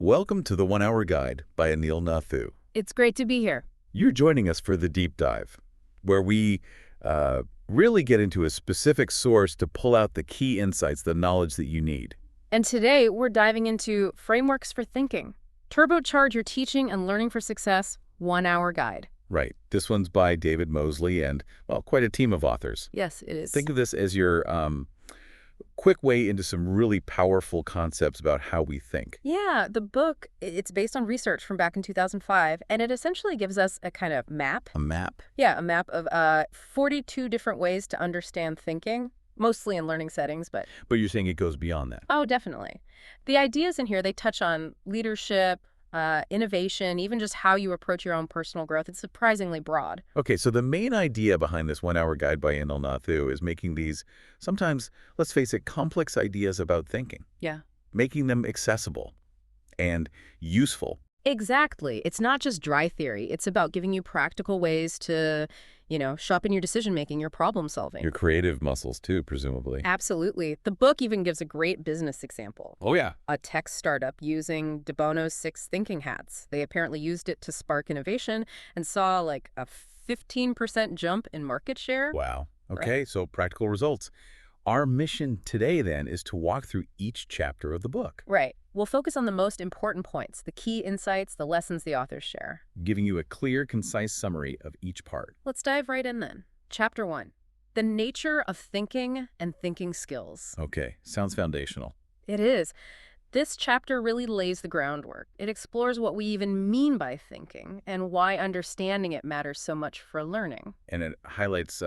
Welcome to the 1 Hour Guide by Anil Nathu. It's great to be here. You're joining us for the deep dive, where we really get into a specific source to pull out the key insights, the knowledge that you need. And today we're diving into frameworks for thinking. Turbocharge your teaching and learning for success, 1 Hour Guide. Right. This one's by David Moseley and, well, quite a team of authors. Yes, it is. Think of this as your quick way into some really powerful concepts about how we think. Yeah, the book, it's based on research from back in 2005, and it essentially gives us a kind of map. A map? Yeah, a map of 42 different ways to understand thinking, mostly in learning settings, but... But you're saying it goes beyond that. Oh, definitely. The ideas in here, they touch on leadership, innovation, even just how you approach your own personal growth. It's surprisingly broad. Okay, so the main idea behind this 1 Hour Guide by Anil Nathu is making these, sometimes, let's face it, complex ideas about thinking. Yeah. Making them accessible and useful. Exactly. It's not just dry theory. It's about giving you practical ways to, sharpen your decision-making, your problem-solving. Your creative muscles, too, presumably. Absolutely. The book even gives a great business example. Oh, yeah. A tech startup using de Bono's 6 thinking hats. They apparently used it to spark innovation and saw like a 15% jump in market share. Wow. Okay, right. So practical results. Our mission today, then, is to walk through each chapter of the book. Right. We'll focus on the most important points, the key insights, the lessons the authors share. Giving you a clear, concise summary of each part. Let's dive right in then. Chapter 1. The nature of thinking and thinking skills. Okay. Sounds foundational. It is. This chapter really lays the groundwork. It explores what we even mean by thinking and why understanding it matters so much for learning. And it highlights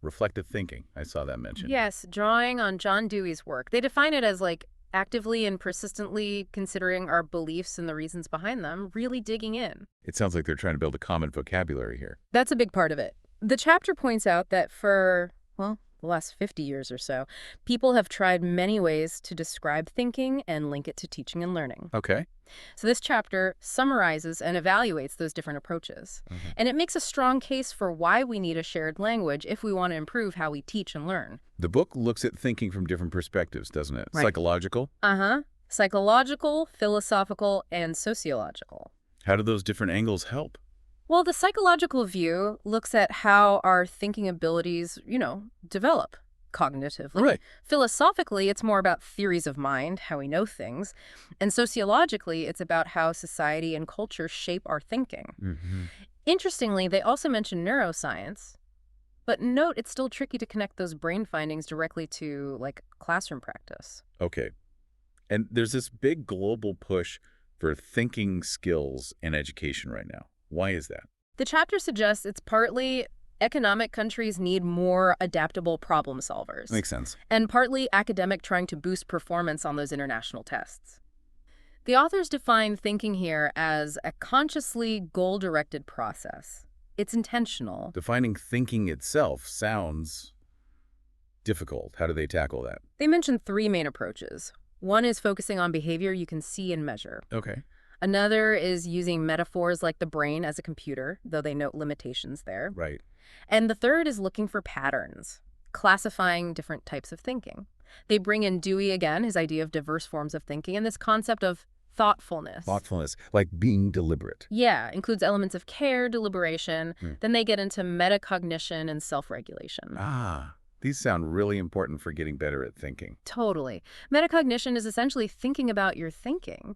reflective thinking. I saw that mentioned. Yes, drawing on John Dewey's work. They define it as like actively and persistently considering our beliefs and the reasons behind them, really digging in. It sounds like they're trying to build a common vocabulary here. That's a big part of it. The chapter points out that for, the last 50 years or so, people have tried many ways to describe thinking and link it to teaching and learning. Okay. So this chapter summarizes and evaluates those different approaches. Mm-hmm. And it makes a strong case for why we need a shared language if we want to improve how we teach and learn. The book looks at thinking from different perspectives, doesn't it? Right. Psychological? Psychological, philosophical, and sociological. How do those different angles help? Well, the psychological view looks at how our thinking abilities, develop cognitively. Right. Philosophically, it's more about theories of mind, how we know things. And sociologically, it's about how society and culture shape our thinking. Mm-hmm. Interestingly, they also mention neuroscience. But note, it's still tricky to connect those brain findings directly to, classroom practice. Okay. And there's this big global push for thinking skills in education right now. Why is that? The chapter suggests it's partly economic countries need more adaptable problem solvers. Makes sense. And partly academic trying to boost performance on those international tests. The authors define thinking here as a consciously goal-directed process. It's intentional. Defining thinking itself sounds difficult. How do they tackle that? They mention 3 main approaches. One is focusing on behavior you can see and measure. Okay. Another is using metaphors like the brain as a computer, though they note limitations there. Right. And the third is looking for patterns, classifying different types of thinking. They bring in Dewey again, his idea of diverse forms of thinking, and this concept of thoughtfulness. Thoughtfulness, like being deliberate. Yeah, includes elements of care, deliberation. Then they get into metacognition and self-regulation. These sound really important for getting better at thinking. Totally. Metacognition is essentially thinking about your thinking,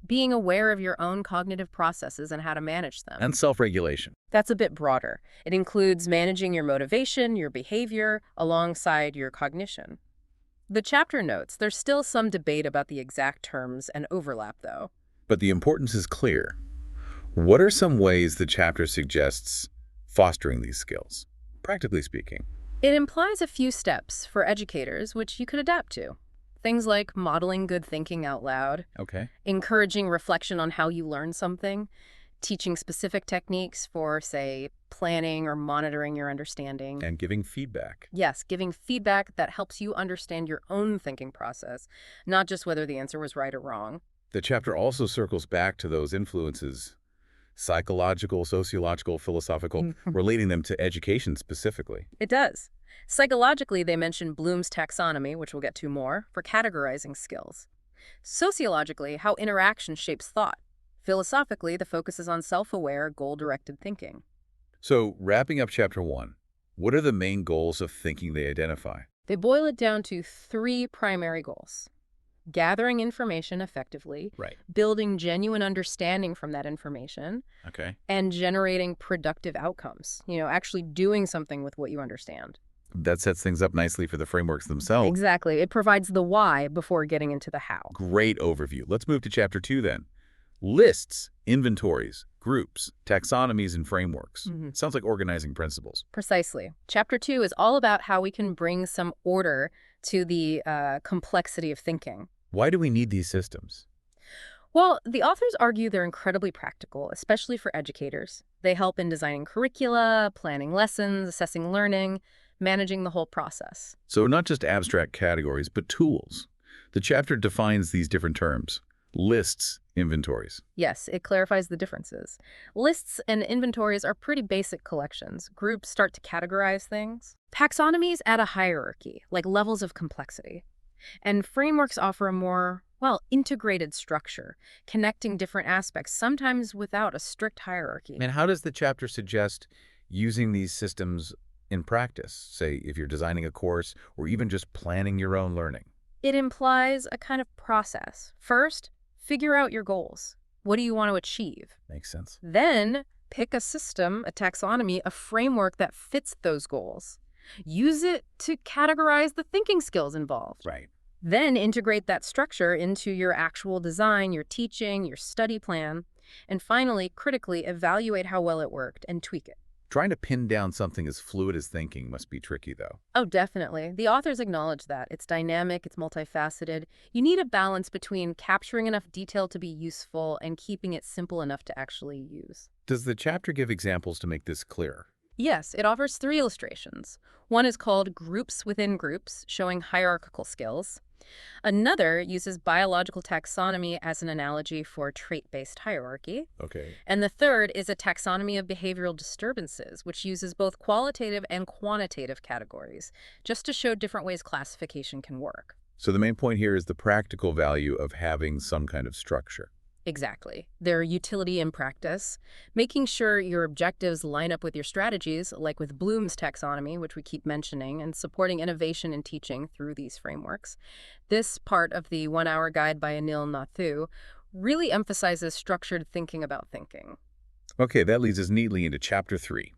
being aware of your own cognitive processes and how to manage them. And self-regulation. That's a bit broader. It includes managing your motivation, your behavior, alongside your cognition. The chapter notes there's still some debate about the exact terms and overlap, though. But the importance is clear. What are some ways the chapter suggests fostering these skills, practically speaking? It implies a few steps for educators, which you could adapt to. Things like modeling good thinking out loud, okay, encouraging reflection on how you learn something, teaching specific techniques for, say, planning or monitoring your understanding. And giving feedback. Yes, giving feedback that helps you understand your own thinking process, not just whether the answer was right or wrong. The chapter also circles back to those influences, psychological, sociological, philosophical, relating them to education specifically. It does. Psychologically, they mention Bloom's taxonomy, which we'll get to more, for categorizing skills. Sociologically, how interaction shapes thought. Philosophically, the focus is on self-aware, goal-directed thinking. So, wrapping up Chapter 1, what are the main goals of thinking they identify? They boil it down to three primary goals: gathering information effectively, Right. building genuine understanding from that information, Okay. and generating productive outcomes. Actually doing something with what you understand. That sets things up nicely for the frameworks themselves. Exactly. It provides the why before getting into the how. Great overview. Let's move to Chapter 2 then. Lists, inventories, groups, taxonomies, and frameworks. Sounds like organizing principles. Precisely. Chapter 2 is all about how we can bring some order to the complexity of thinking. Why do we need these systems? Well, the authors argue they're incredibly practical, especially for educators. They help in designing curricula, planning lessons, assessing learning, managing the whole process. So not just abstract categories, but tools. The chapter defines these different terms. Lists, inventories. Yes, it clarifies the differences. Lists and inventories are pretty basic collections. Groups start to categorize things. Taxonomies add a hierarchy, like levels of complexity. And frameworks offer a more, integrated structure, connecting different aspects, sometimes without a strict hierarchy. And how does the chapter suggest using these systems in practice? Say, if you're designing a course or even just planning your own learning. It implies a kind of process. First, figure out your goals. What do you want to achieve? Makes sense. Then, pick a system, a taxonomy, a framework that fits those goals. Use it to categorize the thinking skills involved. Right. Then integrate that structure into your actual design, your teaching, your study plan. And finally, critically evaluate how well it worked and tweak it. Trying to pin down something as fluid as thinking must be tricky, though. Oh, definitely. The authors acknowledge that. It's dynamic, it's multifaceted. You need a balance between capturing enough detail to be useful and keeping it simple enough to actually use. Does the chapter give examples to make this clear? Yes, it offers 3 illustrations. One is called Groups Within Groups, showing hierarchical skills. Another uses biological taxonomy as an analogy for trait-based hierarchy. Okay. And the third is a taxonomy of behavioral disturbances, which uses both qualitative and quantitative categories, just to show different ways classification can work. So the main point here is the practical value of having some kind of structure. Exactly. Their utility in practice, making sure your objectives line up with your strategies, like with Bloom's taxonomy, which we keep mentioning, and supporting innovation in teaching through these frameworks. This part of the 1-hour guide by Anil Nathu really emphasizes structured thinking about thinking. Okay, that leads us neatly into Chapter 3,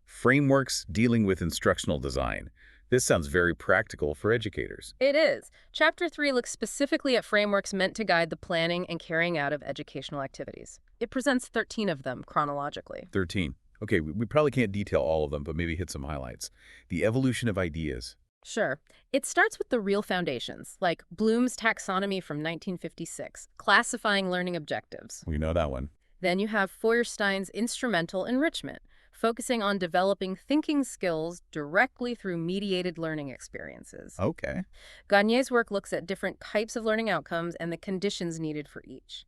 Frameworks Dealing with Instructional Design. This sounds very practical for educators. It is. Chapter 3 looks specifically at frameworks meant to guide the planning and carrying out of educational activities. It presents 13 of them chronologically. 13. Okay, we probably can't detail all of them, but maybe hit some highlights. The evolution of ideas. Sure. It starts with the real foundations, like Bloom's taxonomy from 1956, classifying learning objectives. We know that one. Then you have Feuerstein's instrumental enrichment, focusing on developing thinking skills directly through mediated learning experiences. Okay. Gagne's work looks at different types of learning outcomes and the conditions needed for each.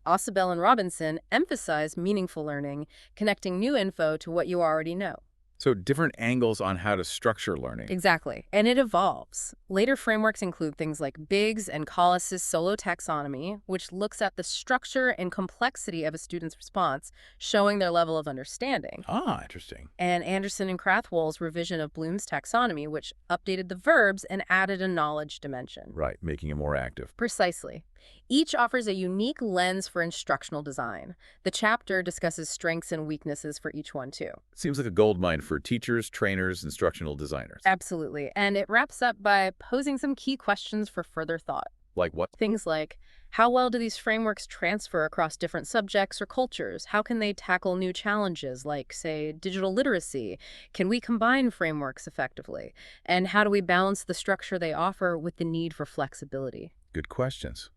Ausubel and Robinson emphasize meaningful learning, connecting new info to what you already know. So different angles on how to structure learning. Exactly, and it evolves. Later frameworks include things like Biggs and Collis's solo taxonomy, which looks at the structure and complexity of a student's response, showing their level of understanding. Ah, interesting. And Anderson and Krathwohl's revision of Bloom's taxonomy, which updated the verbs and added a knowledge dimension. Right, making it more active. Precisely. Each offers a unique lens for instructional design. The chapter discusses strengths and weaknesses for each one, too. Seems like a goldmine for teachers, trainers, instructional designers. Absolutely. And it wraps up by posing some key questions for further thought. Like what? Things like, how well do these frameworks transfer across different subjects or cultures? How can they tackle new challenges like, say, digital literacy? Can we combine frameworks effectively? And how do we balance the structure they offer with the need for flexibility? Good questions.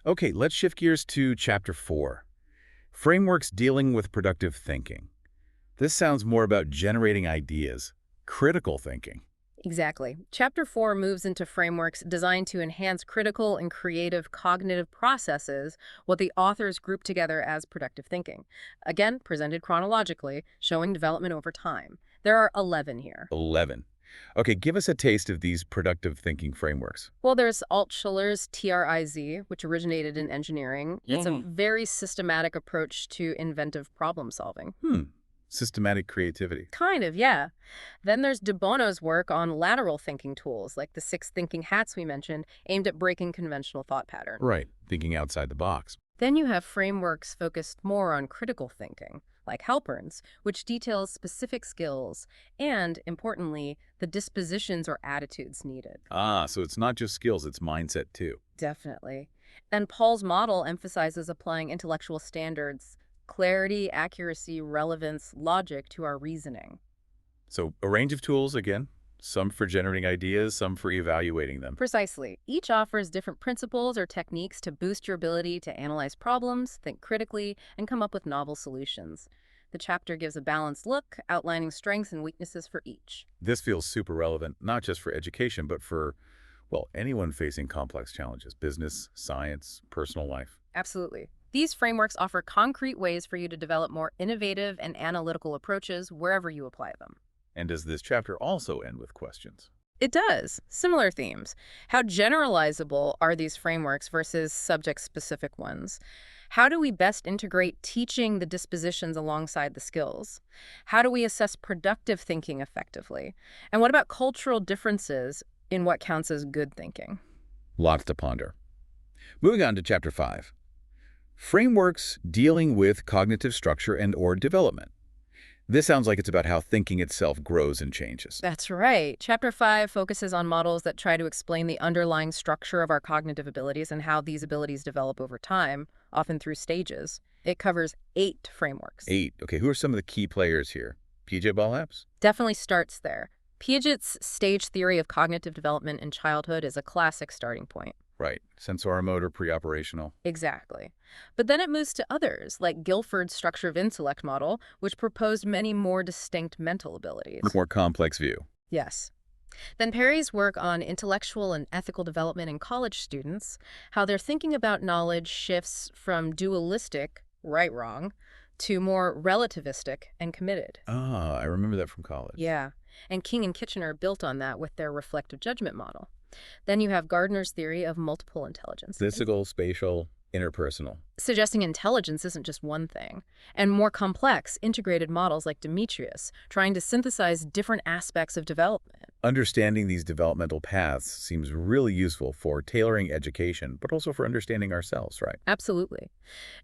Okay, let's shift gears to Chapter 4, Frameworks Dealing with Productive Thinking. This sounds more about generating ideas, critical thinking. Exactly. Chapter 4 moves into frameworks designed to enhance critical and creative cognitive processes, what the authors group together as productive thinking. Again, presented chronologically, showing development over time. There are 11 here. 11. Okay, give us a taste of these productive thinking frameworks. Well, there's Altschuller's TRIZ, which originated in engineering. It's a very systematic approach to inventive problem solving. Hmm. Systematic creativity. Kind of, yeah. Then there's De Bono's work on lateral thinking tools, like the 6 thinking hats we mentioned, aimed at breaking conventional thought patterns. Right. Thinking outside the box. Then you have frameworks focused more on critical thinking, like Halpern's, which details specific skills and, importantly, the dispositions or attitudes needed. Ah, so it's not just skills, it's mindset too. Definitely. And Paul's model emphasizes applying intellectual standards, clarity, accuracy, relevance, logic to our reasoning. So a range of tools, again, some for generating ideas, some for evaluating them. Precisely. Each offers different principles or techniques to boost your ability to analyze problems, think critically, and come up with novel solutions. The chapter gives a balanced look, outlining strengths and weaknesses for each. This feels super relevant, not just for education, but for, well, anyone facing complex challenges, business, science, personal life. Absolutely. These frameworks offer concrete ways for you to develop more innovative and analytical approaches wherever you apply them. And does this chapter also end with questions? It does. Similar themes. How generalizable are these frameworks versus subject-specific ones? How do we best integrate teaching the dispositions alongside the skills? How do we assess productive thinking effectively? And what about cultural differences in what counts as good thinking? Lots to ponder. Moving on to Chapter 5. Frameworks dealing with cognitive structure and/or development. This sounds like it's about how thinking itself grows and changes. That's right. Chapter 5 focuses on models that try to explain the underlying structure of our cognitive abilities and how these abilities develop over time, often through stages. It covers 8 frameworks. 8. Okay, who are some of the key players here? PJ Ball Apps? Definitely starts there. Piaget's stage theory of cognitive development in childhood is a classic starting point. Right. Sensoromotor, pre-operational. Exactly. But then it moves to others, like Guilford's structure of intellect model, which proposed many more distinct mental abilities. A more complex view. Yes. Then Perry's work on intellectual and ethical development in college students, how their thinking about knowledge shifts from dualistic, right-wrong, to more relativistic and committed. Ah, I remember that from college. Yeah. And King and Kitchener built on that with their reflective judgment model. Then you have Gardner's theory of multiple intelligence, Physical, spatial, interpersonal. suggesting intelligence isn't just one thing, and more complex, integrated models like Demetrius, trying to synthesize different aspects of development. Understanding these developmental paths seems really useful for tailoring education, but also for understanding ourselves, right? Absolutely.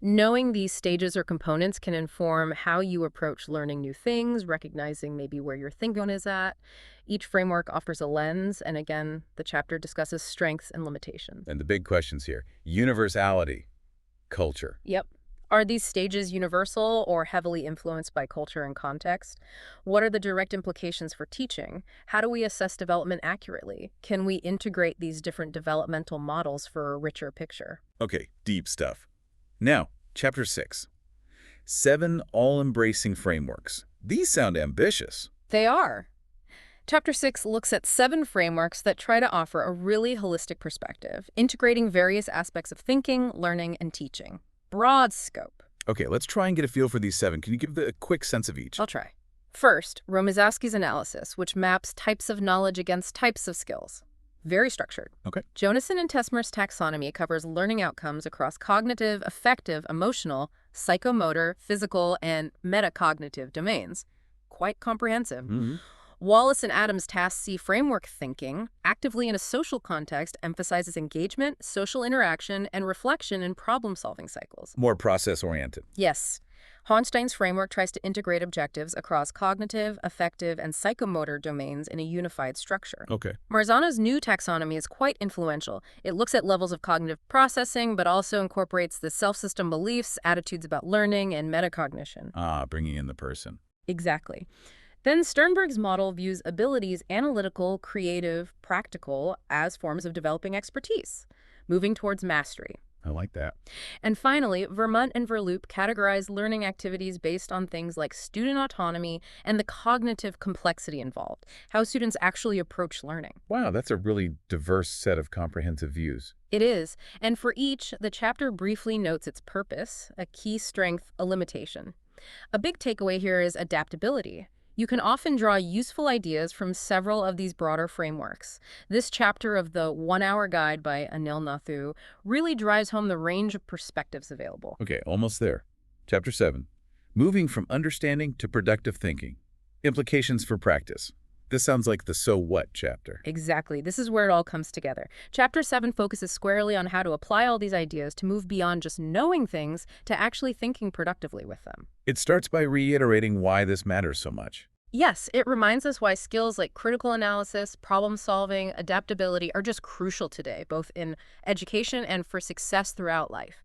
Knowing these stages or components can inform how you approach learning new things, recognizing maybe where your thinking is at. Each framework offers a lens, and again, the chapter discusses strengths and limitations. And the big questions here. Universality, culture. Yep. Are these stages universal or heavily influenced by culture and context? What are the direct implications for teaching? How do we assess development accurately? Can we integrate these different developmental models for a richer picture? Okay, deep stuff. Now, Chapter 6. 7 all-embracing frameworks. These sound ambitious. They are. Chapter 6 looks at 7 frameworks that try to offer a really holistic perspective, integrating various aspects of thinking, learning, and teaching. Broad scope. Okay, let's try and get a feel for these 7. Can you give a quick sense of each? I'll try. First, Romazowski's analysis, which maps types of knowledge against types of skills. Very structured. Okay. Jonason and Tesmer's taxonomy covers learning outcomes across cognitive, affective, emotional, psychomotor, physical, and metacognitive domains. Quite comprehensive. Mm-hmm. Wallace and Adams' Task C framework thinking, actively in a social context, emphasizes engagement, social interaction, and reflection in problem-solving cycles. More process-oriented. Yes. Hornstein's framework tries to integrate objectives across cognitive, affective, and psychomotor domains in a unified structure. Okay. Marzano's new taxonomy is quite influential. It looks at levels of cognitive processing, but also incorporates the self-system beliefs, attitudes about learning, and metacognition. Ah, bringing in the person. Exactly. Then Sternberg's model views abilities analytical, creative, practical as forms of developing expertise, moving towards mastery. I like that. And finally, Vermont and Verloop categorize learning activities based on things like student autonomy and the cognitive complexity involved, how students actually approach learning. Wow, that's a really diverse set of comprehensive views. It is, and for each, the chapter briefly notes its purpose, a key strength, a limitation. A big takeaway here is adaptability. You can often draw useful ideas from several of these broader frameworks. This chapter of the 1-Hour Guide by Anil Nathu really drives home the range of perspectives available. Okay, almost there. Chapter 7. Moving from understanding to productive thinking. Implications for practice. This sounds like the so what chapter. Exactly. This is where it all comes together. Chapter 7 focuses squarely on how to apply all these ideas to move beyond just knowing things to actually thinking productively with them. It starts by reiterating why this matters so much. Yes, it reminds us why skills like critical analysis, problem solving, adaptability are just crucial today, both in education and for success throughout life.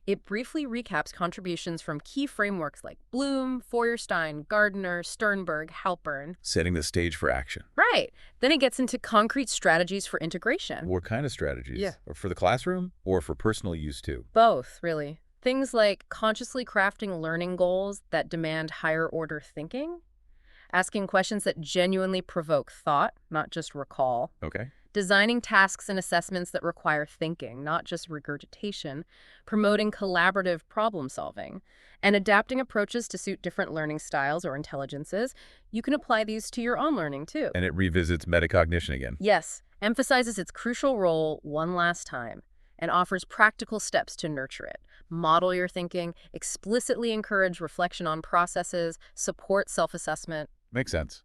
It briefly recaps contributions from key frameworks like Bloom, Feuerstein, Gardner, Sternberg, Halpern. Setting the stage for action. Right. Then it gets into concrete strategies for integration. What kind of strategies? Yeah. Or for the classroom or for personal use too? Both, really. Things like consciously crafting learning goals that demand higher order thinking, asking questions that genuinely provoke thought, not just recall, Okay. designing tasks and assessments that require thinking, not just regurgitation, promoting collaborative problem solving, and adapting approaches to suit different learning styles or intelligences. You can apply these to your own learning, too. And it revisits metacognition again. Yes, emphasizes its crucial role one last time, and offers practical steps to nurture it. Model your thinking, explicitly encourage reflection on processes, support self-assessment. Makes sense.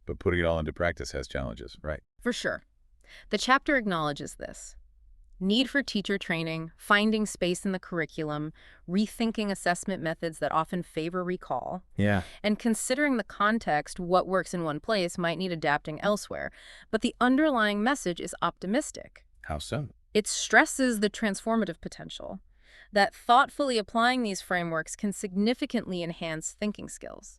But putting it all into practice has challenges, right? For sure. The chapter acknowledges this. Need for teacher training, finding space in the curriculum, rethinking assessment methods that often favor recall, Yeah. and considering the context, what works in one place might need adapting elsewhere. But the underlying message is optimistic. How so? It stresses the transformative potential, that thoughtfully applying these frameworks can significantly enhance thinking skills.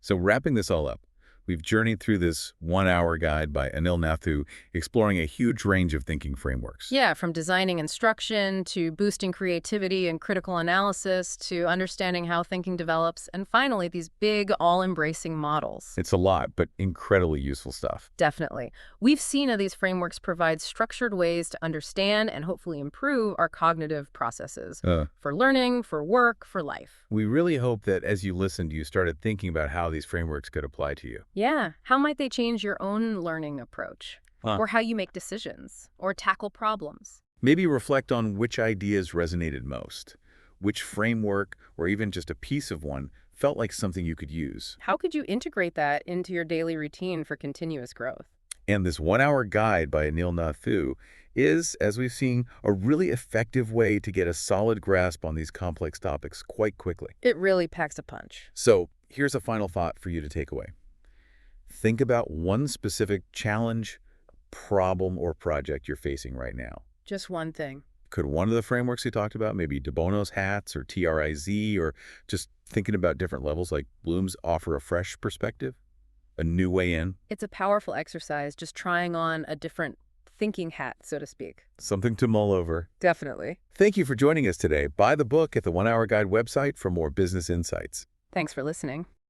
So wrapping this all up, we've journeyed through this 1-Hour Guide by Anil Nathu, exploring a huge range of thinking frameworks. Yeah, from designing instruction to boosting creativity and critical analysis to understanding how thinking develops, and finally, these big, all-embracing models. It's a lot, but incredibly useful stuff. Definitely. We've seen how these frameworks provide structured ways to understand and hopefully improve our cognitive processes for learning, for work, for life. We really hope that as you listened, you started thinking about how these frameworks could apply to you. Yeah, how might they change your own learning approach? Or how you make decisions, or tackle problems? Maybe reflect on which ideas resonated most, which framework, or even just a piece of one, felt like something you could use. How could you integrate that into your daily routine for continuous growth? And this 1-Hour Guide by Anil Nathu is, as we've seen, a really effective way to get a solid grasp on these complex topics quite quickly. It really packs a punch. So here's a final thought for you to take away. Think about one specific challenge, problem, or project you're facing right now. Just one thing. Could one of the frameworks we talked about, maybe de Bono's hats or TRIZ, or just thinking about different levels like Bloom's, offer a fresh perspective? A new way in? It's a powerful exercise, just trying on a different thinking hat, so to speak. Something to mull over. Definitely. Thank you for joining us today. Buy the book at the 1-Hour Guide website for more business insights. Thanks for listening.